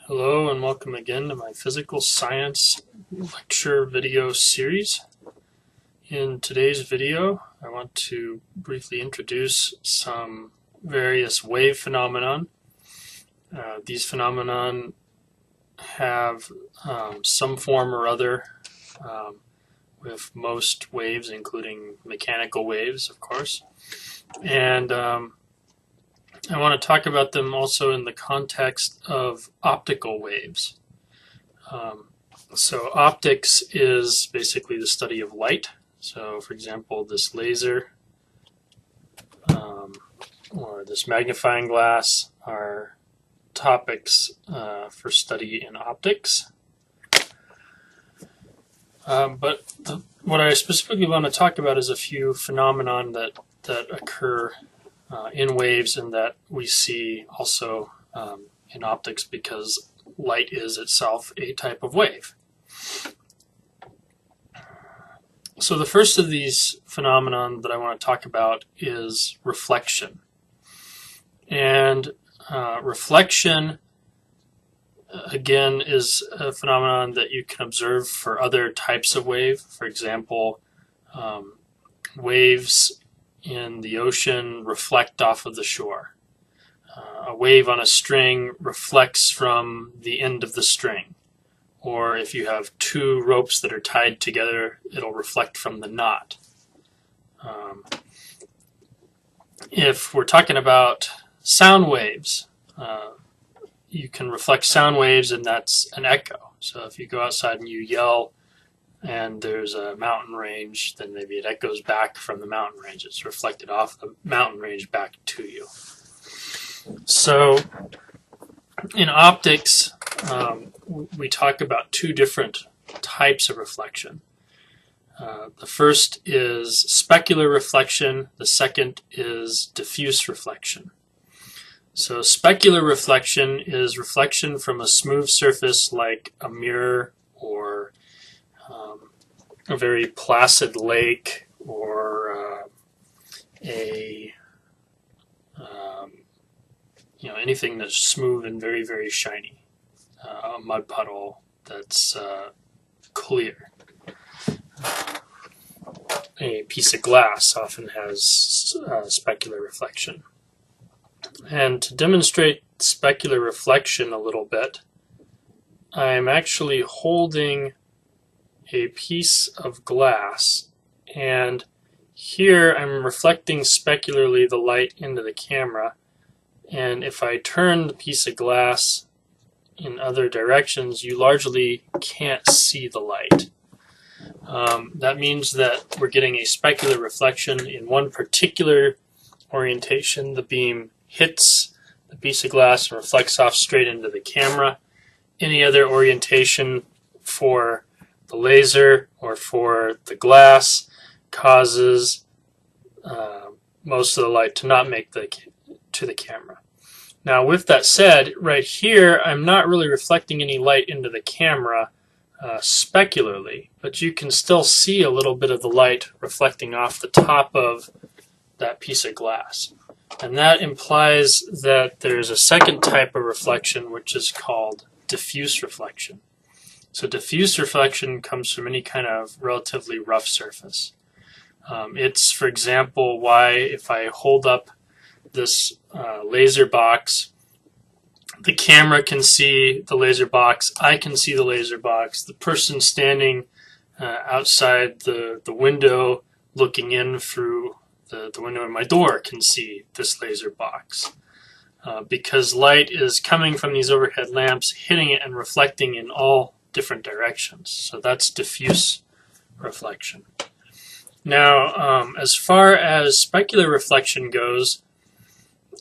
Hello and welcome again to my physical science lecture video series. In today's video, I want to briefly introduce some various wave phenomenon. These phenomenon have some form or other with most waves, including mechanical waves, of course. And I want to talk about them also in the context of optical waves. So optics is basically the study of light. So for example, this laser or this magnifying glass are topics for study in optics. What I specifically want to talk about is a few phenomenon that occur in waves and that we see also in optics, because light is itself a type of wave. So the first of these phenomenon that I want to talk about is reflection. And reflection, again, is a phenomenon that you can observe for other types of wave. For example, waves in the ocean reflect off of the shore. A wave on a string reflects from the end of the string. Or if you have two ropes that are tied together, it'll reflect from the knot. If we're talking about sound waves, you can reflect sound waves, and that's an echo. So if you go outside and you yell and there's a mountain range, then maybe it echoes back from the mountain range. It's reflected off the mountain range back to you. So in optics, we talk about two different types of reflection. The first is specular reflection. The second is diffuse reflection. So specular reflection is reflection from a smooth surface like a mirror or a very placid lake, or anything that's smooth and very, very shiny. A mud puddle that's clear. A piece of glass often has specular reflection. And to demonstrate specular reflection a little bit, I'm actually holding a piece of glass, and here I'm reflecting specularly the light into the camera, and if I turn the piece of glass in other directions, you largely can't see the light. That means that we're getting a specular reflection in one particular orientation. The beam hits the piece of glass and reflects off straight into the camera. Any other orientation for the laser or for the glass causes most of the light to not make to the camera. Now, with that said, right here I'm not really reflecting any light into the camera specularly, but you can still see a little bit of the light reflecting off the top of that piece of glass. And that implies that there's a second type of reflection, which is called diffuse reflection. So diffuse reflection comes from any kind of relatively rough surface. It's, for example, why if I hold up this laser box, the camera can see the laser box, I can see the laser box, the person standing outside the window looking in through the window in my door can see this laser box. Because light is coming from these overhead lamps, hitting it and reflecting in all different directions. So that's diffuse reflection. Now, as far as specular reflection goes,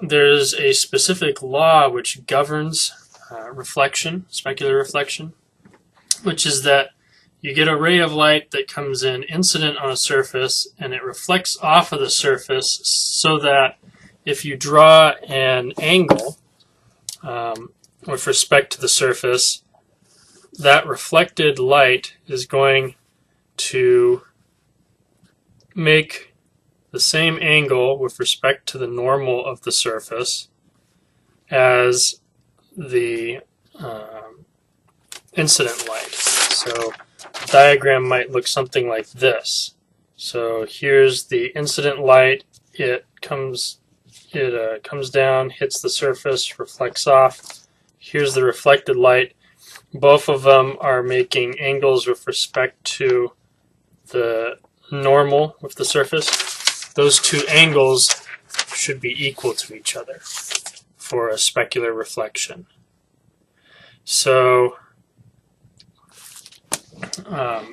there's a specific law which governs reflection, specular reflection, which is that you get a ray of light that comes in incident on a surface and it reflects off of the surface, so that if you draw an angle with respect to the surface, that reflected light is going to make the same angle with respect to the normal of the surface as the incident light. So the diagram might look something like this. So here's the incident light. It comes down, hits the surface, reflects off. Here's the reflected light. Both of them are making angles with respect to the normal with the surface. Those two angles should be equal to each other for a specular reflection. So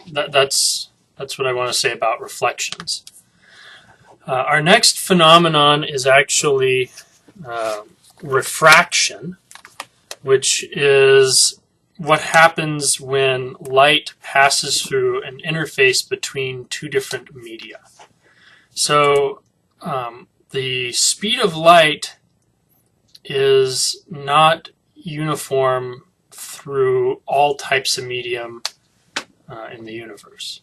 that's what I want to say about reflections. Our next phenomenon is actually refraction, which is what happens when light passes through an interface between two different media. So the speed of light is not uniform through all types of medium in the universe.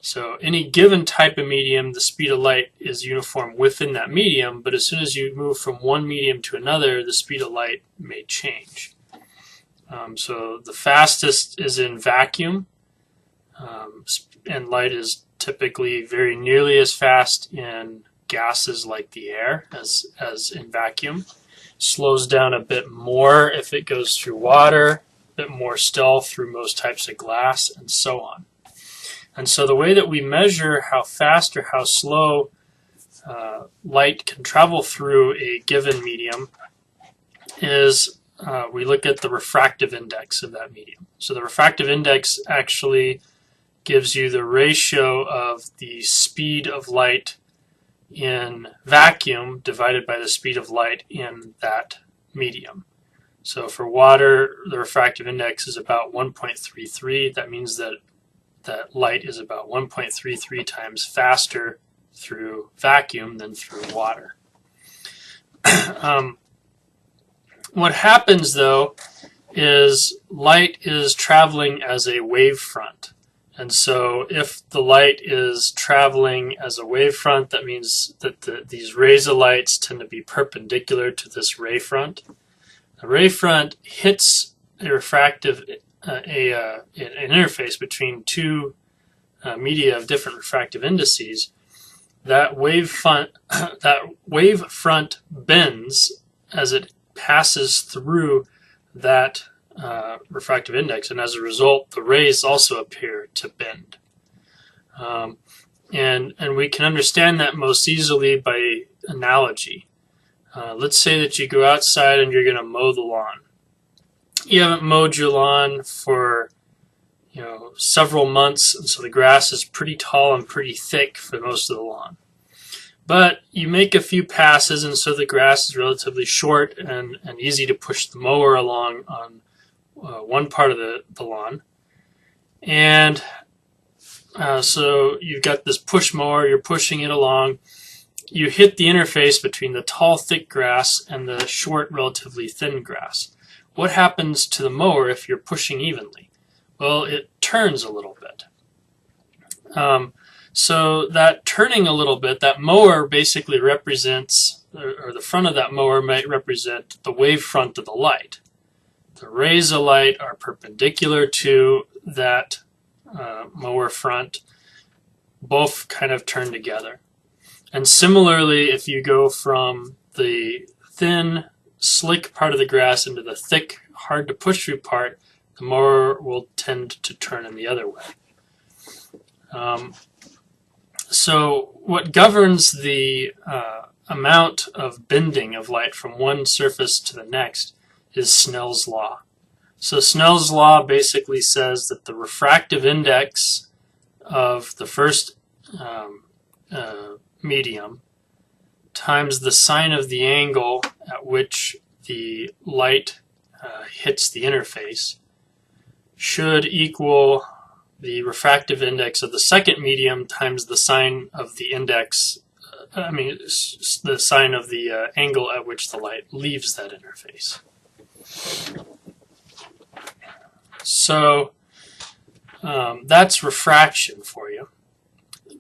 So any given type of medium, the speed of light is uniform within that medium, but as soon as you move from one medium to another, the speed of light may change. So the fastest is in vacuum, and light is typically very nearly as fast in gases like the air as in vacuum. Slows down a bit more if it goes through water, a bit more still through most types of glass, and so on. And so the way that we measure how fast or how slow light can travel through a given medium is we look at the refractive index of that medium. So the refractive index actually gives you the ratio of the speed of light in vacuum divided by the speed of light in that medium. So for water, the refractive index is about 1.33. That means that light is about 1.33 times faster through vacuum than through water. What happens, though, is light is traveling as a wavefront. And so if the light is traveling as a wavefront, that means that these rays of light tend to be perpendicular to this ray front. The ray front hits a refractive an interface between two media of different refractive indices. That wave front bends as it passes through that refractive index, and as a result, the rays also appear to bend. And we can understand that most easily by analogy. Let's say that you go outside and you're going to mow the lawn. You haven't mowed your lawn for several months, and so the grass is pretty tall and pretty thick for most of the lawn. But you make a few passes, and so the grass is relatively short and easy to push the mower along on one part of the lawn. And so you've got this push mower, you're pushing it along. You hit the interface between the tall, thick grass and the short, relatively thin grass. What happens to the mower if you're pushing evenly? Well, it turns a little bit. So that turning a little bit, that mower basically represents, or the front of that mower might represent the wavefront of the light. The rays of light are perpendicular to that mower front. Both kind of turn together. And similarly, if you go from the thin, slick part of the grass into the thick, hard to push through part, the mower will tend to turn in the other way. So what governs the amount of bending of light from one surface to the next is Snell's law. So Snell's law basically says that the refractive index of the first medium times the sine of the angle at which the light hits the interface should equal the refractive index of the second medium times the sine of the index, the sine of the angle at which the light leaves that interface. So that's refraction for you.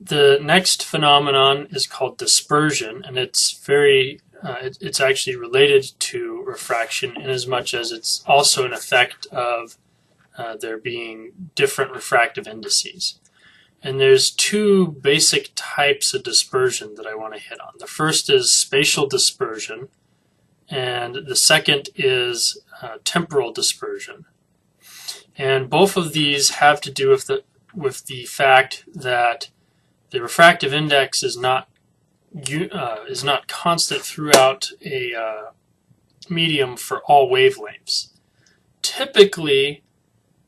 The next phenomenon is called dispersion, and it's actually related to refraction in as much as it's also an effect of there being different refractive indices. And there's two basic types of dispersion that I want to hit on. The first is spatial dispersion, and the second is temporal dispersion. And both of these have to do with the fact that the refractive index is not constant throughout a medium for all wavelengths. Typically,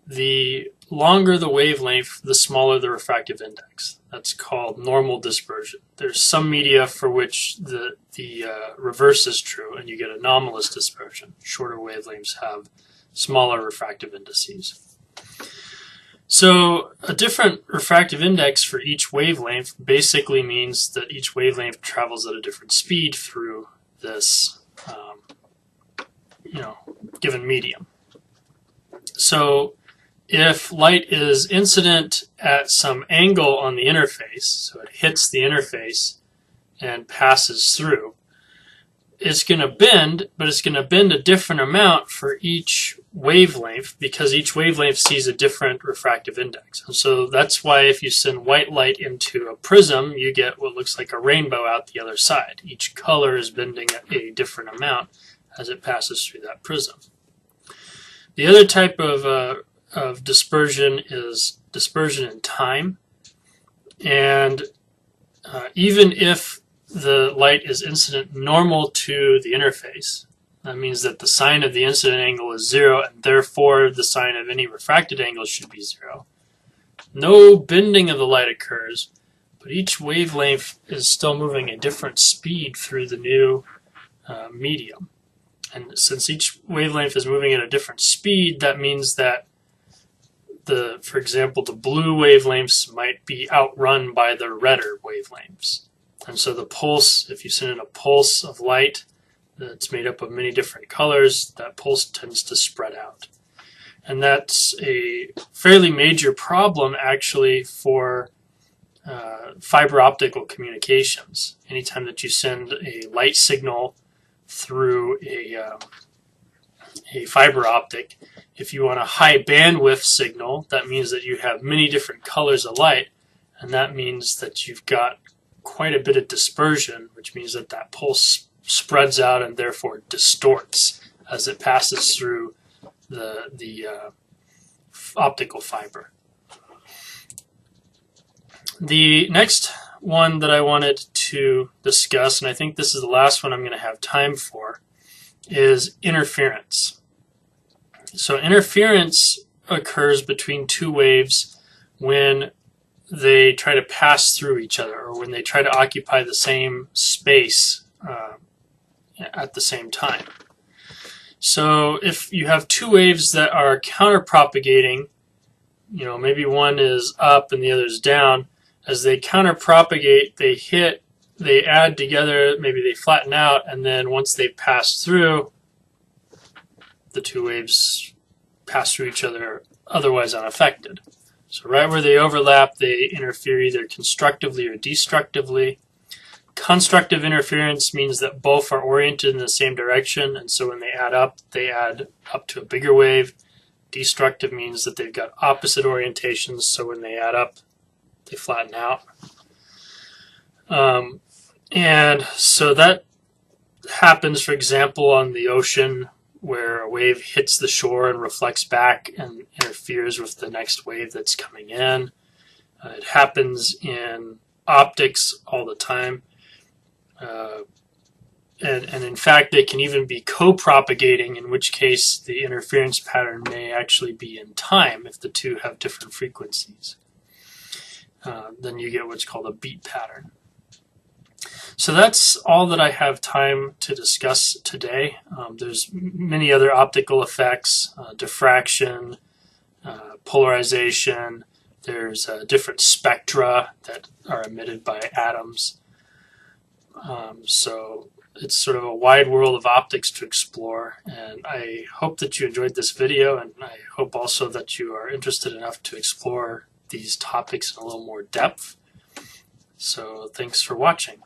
the longer the wavelength, the smaller the refractive index. That's called normal dispersion. There's some media for which the reverse is true, and you get anomalous dispersion. Shorter wavelengths have smaller refractive indices. So a different refractive index for each wavelength basically means that each wavelength travels at a different speed through this given medium. So if light is incident at some angle on the interface, so it hits the interface and passes through, it's going to bend, but it's going to bend a different amount for each wavelength because each wavelength sees a different refractive index. And so that's why if you send white light into a prism, you get what looks like a rainbow out the other side. Each color is bending a different amount as it passes through that prism. The other type of dispersion is dispersion in time. And even if the light is incident normal to the interface, that means that the sine of the incident angle is 0, and therefore the sine of any refracted angle should be 0. No bending of the light occurs, but each wavelength is still moving a different speed through the new medium. And since each wavelength is moving at a different speed, that means that for example, the blue wavelengths might be outrun by the redder wavelengths. And so the pulse, if you send in a pulse of light that's made up of many different colors, that pulse tends to spread out. And that's a fairly major problem actually for fiber optical communications. Anytime that you send a light signal through a fiber optic, if you want a high bandwidth signal, that means that you have many different colors of light, and that means that you've got quite a bit of dispersion, which means that that pulse spreads out and therefore distorts as it passes through the optical fiber. The next one that I wanted to discuss, and I think this is the last one I'm going to have time for, is interference. So interference occurs between two waves when they try to pass through each other, or when they try to occupy the same space at the same time. So if you have two waves that are counter-propagating, maybe one is up and the other is down, as they counter-propagate, they add together, maybe they flatten out, and then once they pass through, the two waves pass through each other otherwise unaffected. So right where they overlap, they interfere either constructively or destructively. Constructive interference means that both are oriented in the same direction, and so when they add up to a bigger wave. Destructive means that they've got opposite orientations, so when they add up, they flatten out. And so that happens, for example, on the ocean, where a wave hits the shore and reflects back and interferes with the next wave that's coming in. It happens in optics all the time. And in fact, they can even be co-propagating, in which case the interference pattern may actually be in time if the two have different frequencies. Then you get what's called a beat pattern. So that's all that I have time to discuss today. There's many other optical effects, diffraction, polarization. There's different spectra that are emitted by atoms. So it's sort of a wide world of optics to explore, and I hope that you enjoyed this video, and I hope also that you are interested enough to explore these topics in a little more depth. So thanks for watching.